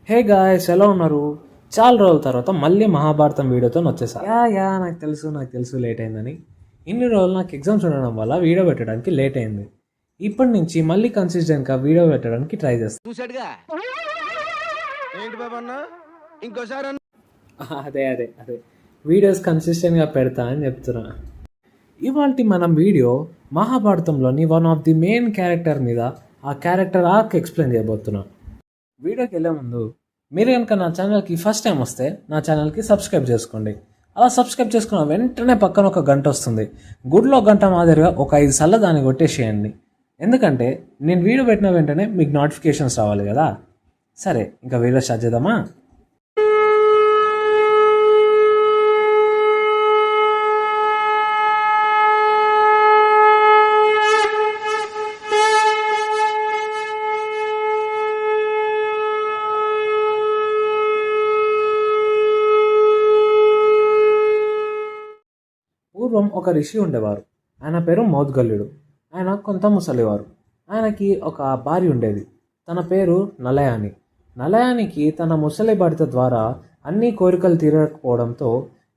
Hey guys, ఎలా ఉన్నారు? చాలా రోజుల తర్వాత మళ్ళీ మహాభారతం వీడియోతో వచ్చేసా. నాకు తెలుసు లేట్ అయిందని. ఇన్ని రోజులు నాకు ఎగ్జామ్స్ ఉండడం వల్ల వీడియో పెట్టడానికి లేట్ అయింది. ఇప్పటి నుంచి మళ్ళీ కన్సిస్టెంట్గా వీడియో పెట్టడానికి ట్రై చేస్తాను. చూసాడుగా ఏంటి బాబు అన్న ఇంకోసారి అదే వీడియోస్ కన్సిస్టెంట్గా పెడతా అని చెప్తున్నా. ఇవాళ మనం వీడియో మహాభారతంలోని one of the main character మీద, ఆ క్యారెక్టర్ ఆర్క్ ఎక్స్ప్లెయిన్ చేయబోతున్నా. వీడియోకి వెళ్ళే ముందు మీరు కనుక నా ఛానల్కి ఫస్ట్ టైం వస్తే నా ఛానల్కి సబ్స్క్రైబ్ చేసుకోండి. అలా సబ్స్క్రైబ్ చేసుకున్న వెంటనే పక్కన ఒక గంట వస్తుంది. గుడిలో గంట మాదిరిగా ఒక 5 సార్లు దాన్ని కొట్టేసేయండి. ఎందుకంటే నేను వీడియో పెట్టిన వెంటనే మీకు నోటిఫికేషన్స్ రావాలి కదా. సరే, ఇంకా వీడియో స్టార్ట్ చేద్దామా? పూర్వం ఒక ఋషి ఉండేవారు. ఆయన పేరు మౌద్గల్యుడు. ఆయన కొంత ముసలివారు. ఆయనకి ఒక భార్య ఉండేది. తన పేరు నలయాని. నలయానికి తన ముసలి భర్త ద్వారా అన్ని కోరికలు తీరకపోవడంతో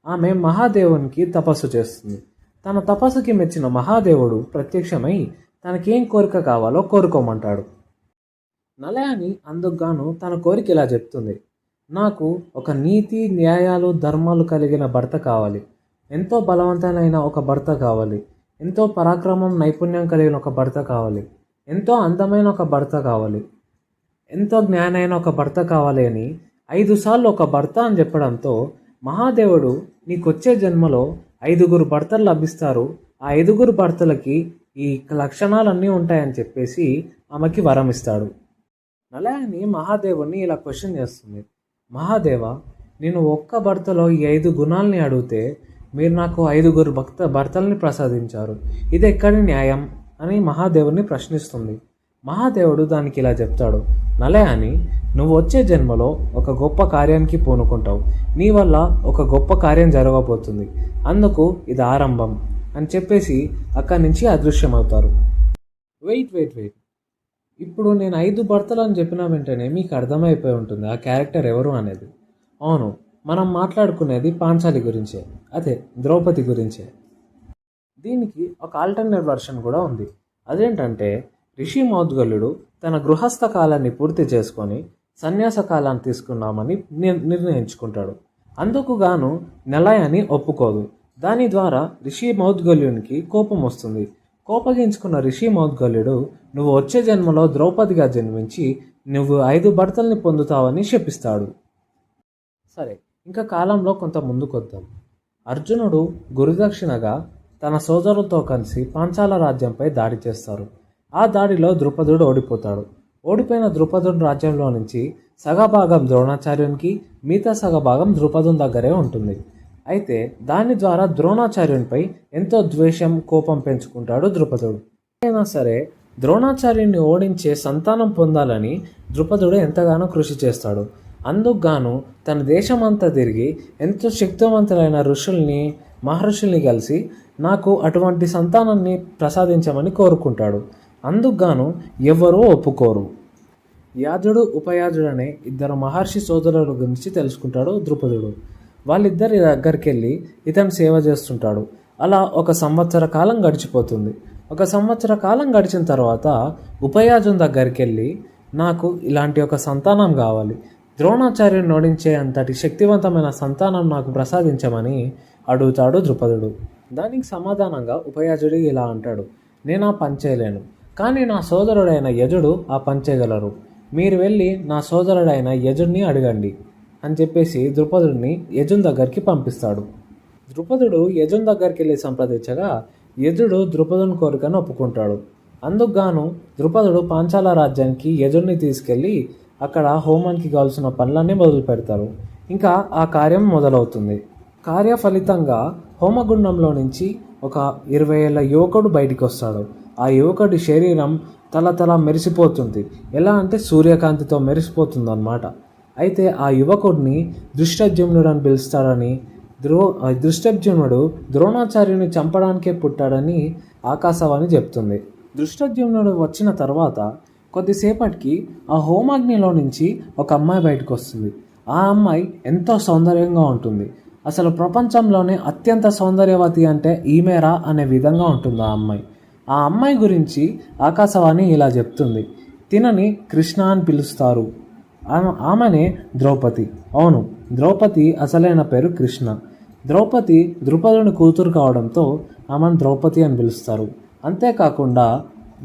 ఆమె మహాదేవునికి తపస్సు చేస్తుంది. తన తపస్సుకి మెచ్చిన మహాదేవుడు ప్రత్యక్షమై తనకేం కోరిక కావాలో కోరుకోమంటాడు. నలయాని అందుకుగాను తన కోరిక ఇలా చెప్తుంది: నాకు ఒక నీతి, న్యాయాలు, ధర్మాలు కలిగిన భర్త కావాలి. ఎంతో బలవంతమైన ఒక భర్త కావాలి. ఎంతో పరాక్రమం, నైపుణ్యం కలిగిన ఒక భర్త కావాలి. ఎంతో అందమైన ఒక భర్త కావాలి. ఎంతో జ్ఞానైన ఒక భర్త కావాలి అని 5 సార్లు ఒక భర్త అని చెప్పడంతో మహాదేవుడు నీకొచ్చే జన్మలో 5గురు భర్తలు లభిస్తారు. ఆ 5గురు భర్తలకి ఈ లక్షణాలన్నీ ఉంటాయని చెప్పేసి ఆమెకి వరం ఇస్తాడు. నలయాని మహాదేవుని ఇలా క్వశ్చన్ చేస్తుంది: మహాదేవ, నేను ఒక్క భర్తలో ఈ 5 గుణాలని అడిగితే మీరు నాకు 5గురు భర్తల్ని ప్రసాదించారు. ఇది ఎక్కడి న్యాయం అని మహాదేవుని ప్రశ్నిస్తుంది. మహాదేవుడు దానికి ఇలా చెప్తాడు: నలయాని, నువ్వు వచ్చే జన్మలో ఒక గొప్ప కార్యానికి పూనుకుంటావు. నీ వల్ల ఒక గొప్ప కార్యం జరగబోతుంది. అందుకు ఇది ఆరంభం అని చెప్పేసి అక్కడి నుంచి అదృశ్యమవుతారు. వెయిట్ ఇప్పుడు నేను 5 భర్తలు అని చెప్పిన వెంటనే మీకు అర్థమైపోయి ఉంటుంది ఆ క్యారెక్టర్ ఎవరు అనేది. అవును, మనం మాట్లాడుకునేది పాంచాలి గురించే, అదే ద్రౌపది గురించే. దీనికి ఒక ఆల్టర్నేట్ వర్షన్ కూడా ఉంది. అదేంటంటే, ఋషి మౌద్గల్యుడు తన గృహస్థ కాలాన్ని పూర్తి చేసుకొని సన్యాస కాలాన్ని తీసుకున్నామని నిర్ణయించుకుంటాడు. అందుకు గాను నలయాని ఒప్పుకోదు. దాని ద్వారా ఋషి మౌద్గల్యునికి కోపం వస్తుంది. కోపగించుకున్న ఋషి మౌద్గల్యుడు నువ్వు వచ్చే జన్మలో ద్రౌపదిగా జన్మించి నువ్వు 5 భర్తల్ని పొందుతావని శపిస్తాడు. సరే, ఇంకా కాలంలో కొంత ముందుకొద్దాం. అర్జునుడు గురుదక్షిణగా తన సోదరులతో కలిసి పాంచాల రాజ్యంపై దాడి చేస్తారు. ఆ దాడిలో ద్రుపదుడు ఓడిపోతాడు. ఓడిపోయిన ద్రుపదుడి రాజ్యంలో నుంచి సగభాగం ద్రోణాచార్యునికి, మిగతా సగభాగం ద్రుపదుని దగ్గరే ఉంటుంది. అయితే దాని ద్వారా ద్రోణాచార్యునిపై ఎంతో ద్వేషం, కోపం పెంచుకుంటాడు ద్రుపదుడు. అయినా సరే ద్రోణాచార్యుని ఓడించే సంతానం పొందాలని ద్రుపదుడు ఎంతగానో కృషి చేస్తాడు. అందుకు గాను తన దేశమంతా తిరిగి ఎంతో శక్తివంతులైన ఋషుల్ని, మహర్షుల్ని కలిసి నాకు అటువంటి సంతానాన్ని ప్రసాదించమని కోరుకుంటాడు. అందుకు గాను ఎవ్వరూ ఒప్పుకోరు. యాజుడు, ఉపయాజుడు అనే 2 మహర్షి సోదరుల గురించి తెలుసుకుంటాడు ద్రుపదుడు. వాళ్ళిద్దరి దగ్గరికి వెళ్ళి ఇతను సేవ చేస్తుంటాడు. అలా 1 సంవత్సర కాలం గడిచిపోతుంది. 1 సంవత్సర కాలం గడిచిన తర్వాత ఉపయాజుని దగ్గరికి వెళ్ళి నాకు ఇలాంటి ఒక సంతానం కావాలి, ద్రోణాచార్యుని ఓడించే అంతటి శక్తివంతమైన సంతానం నాకు ప్రసాదించమని అడుగుతాడు ద్రుపదుడు. దానికి సమాధానంగా ఉపయాజుడు ఇలా అంటాడు: నేను ఆ పని చేయలేను, కానీ నా సోదరుడైన యజుడు ఆ పని చేయగలరు. మీరు వెళ్ళి నా సోదరుడైన యజుడిని అడగండి అని చెప్పేసి ద్రుపదుడిని యజుని దగ్గరికి పంపిస్తాడు. ద్రుపదుడు యజుని దగ్గరికి వెళ్ళి సంప్రదించగా యజుడు ద్రుపదుని కోరికను ఒప్పుకుంటాడు. అందుకు గాను ద్రుపదుడు పాంచాల రాజ్యానికి యజుడిని తీసుకెళ్ళి అక్కడ హోమానికి కావాల్సిన పనులన్నీ మొదలు పెడతారు. ఇంకా ఆ కార్యం మొదలవుతుంది. కార్య ఫలితంగా హోమగుండంలో నుంచి ఒక 20 ఏళ్ల యువకుడు బయటికి వస్తాడు. ఆ యువకుడి శరీరం తల మెరిసిపోతుంది. ఎలా అంటే సూర్యకాంతితో మెరిసిపోతుంది అన్నమాట. అయితే ఆ యువకుడిని దృష్టద్యుమ్నుడు అని పిలుస్తాడని, దృష్టద్యుమ్నుడు ద్రోణాచార్యుని చంపడానికే పుట్టాడని ఆకాశవాణి చెప్తుంది. దృష్టద్యుమ్నుడు వచ్చిన తర్వాత కొద్దిసేపటికి ఆ హోమాగ్నిలో నుంచి ఒక అమ్మాయి బయటకు వస్తుంది. ఆ అమ్మాయి ఎంతో సౌందర్యంగా ఉంటుంది. అసలు ప్రపంచంలోనే అత్యంత సౌందర్యవతి అంటే ఈమెరా అనే విధంగా ఉంటుంది ఆ అమ్మాయి. ఆ అమ్మాయి గురించి ఆకాశవాణి ఇలా చెప్తుంది, తినని కృష్ణ అని పిలుస్తారు. ఆమెనే ద్రౌపది. అవును, ద్రౌపది అసలైన పేరు కృష్ణ. ద్రౌపది ద్రుపదుని కూతురు కావడంతో ఆమెను ద్రౌపది అని పిలుస్తారు. అంతేకాకుండా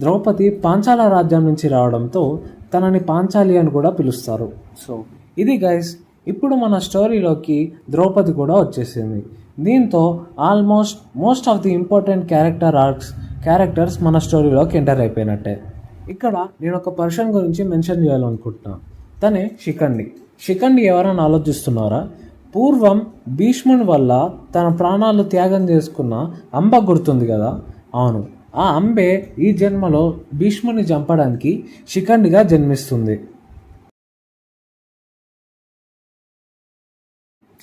ద్రౌపది పాంచాల రాజ్యం నుంచి రావడంతో తనని పాంచాలి అని కూడా పిలుస్తారు. సో ఇది గైస్, ఇప్పుడు మన స్టోరీలోకి ద్రౌపది కూడా వచ్చేసింది. దీంతో almost most of the important characters మన స్టోరీలోకి ఎంటర్ అయిపోయినట్టే. ఇక్కడ నేను ఒక పర్సన్ గురించి మెన్షన్ చేయాలనుకుంటున్నా. తనే శిఖండి. శిఖండి ఎవరైనా ఆలోచిస్తున్నారా? పూర్వం భీష్ముని వల్ల తన ప్రాణాలు త్యాగం చేసుకున్న అంబ గుర్తుంది కదా? అవును, ఆ అంబే ఈ జన్మలో భీష్ముని చంపడానికి శిఖండిగా జన్మిస్తుంది.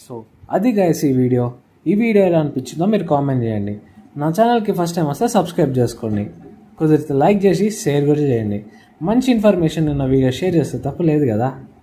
సో అది గైస్ ఈ వీడియో ఎలా అనిపించిందో మీరు కామెంట్ చేయండి. నా ఛానల్కి ఫస్ట్ టైం వస్తే సబ్స్క్రైబ్ చేసుకోండి. కుదిరితే లైక్ చేసి షేర్ కూడా చేయండి. మంచి ఇన్ఫర్మేషన్ ఉన్న వీడియో షేర్ చేస్తే తప్పు లేదు కదా.